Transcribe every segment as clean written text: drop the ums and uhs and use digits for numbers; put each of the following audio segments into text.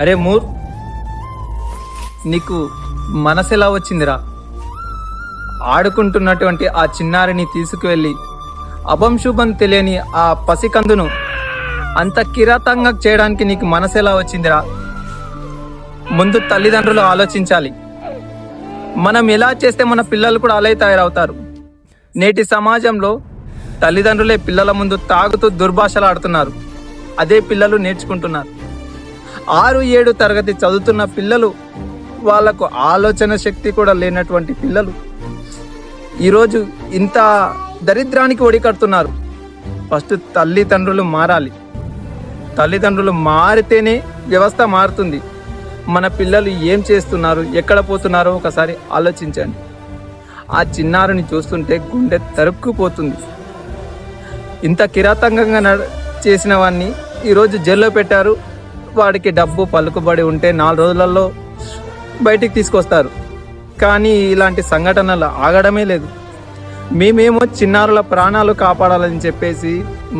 అరే మూర్, నీకు మనసు ఎలా వచ్చిందిరా? ఆడుకుంటున్నటువంటి ఆ చిన్నారిని తీసుకువెళ్ళి అభం శుభం తెలియని ఆ పసికందును అంత కిరాతంగా చేయడానికి నీకు మనసు ఎలా వచ్చిందిరా? ముందు తల్లిదండ్రులు ఆలోచించాలి. మనం ఎలా చేస్తే మన పిల్లలు కూడా అలాగే తయారవుతారు. నేటి సమాజంలో తల్లిదండ్రులే పిల్లల ముందు తాగుతూ దుర్భాషలు ఆడుతున్నారు. అదే పిల్లలు నేర్చుకుంటున్నారు. 6-7 తరగతి చదువుతున్న పిల్లలు, వాళ్లకు ఆలోచన శక్తి కూడా లేనటువంటి పిల్లలు ఈరోజు ఇంత దరిద్రానికి ఒడికడుతున్నారు. ఫస్ట్ తల్లిదండ్రులు మారాలి. తల్లిదండ్రులు మారితేనే వ్యవస్థ మారుతుంది. మన పిల్లలు ఏం చేస్తున్నారు, ఎక్కడ పోతున్నారో ఒకసారి ఆలోచించండి. ఆ చిన్నారిని చూస్తుంటే గుండె తరుక్కుపోతుంది. ఇంత కిరాతకంగా చేసిన వాడిని ఈరోజు జైల్లో పెట్టారు. వాడికి డబ్బు పలుకుబడి ఉంటే 4 రోజులలో బయటికి తీసుకొస్తారు. కానీ ఇలాంటి సంఘటనలు ఆగడమే లేదు. మేమేమో చిన్నారుల ప్రాణాలు కాపాడాలని చెప్పేసి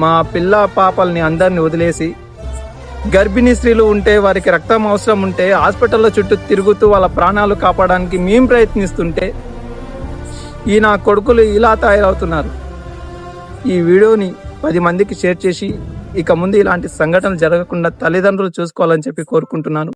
మా పిల్ల పాపల్ని అందరినీ వదిలేసి, గర్భిణీ స్త్రీలు ఉంటే వారికి రక్తం అవసరం ఉంటే హాస్పిటల్లో చుట్టూ తిరుగుతూ వాళ్ళ ప్రాణాలు కాపాడడానికి మేము ప్రయత్నిస్తుంటే ఈ నా కొడుకులు ఇలా తయారవుతున్నారు. ఈ వీడియోని 10 మందికి షేర్ చేసి ఇక ముందు ఇలాంటి సంఘటనలు జరగకుండా తల్లిదండ్రులు చూసుకోవాలని చెప్పి కోరుకుంటున్నాను.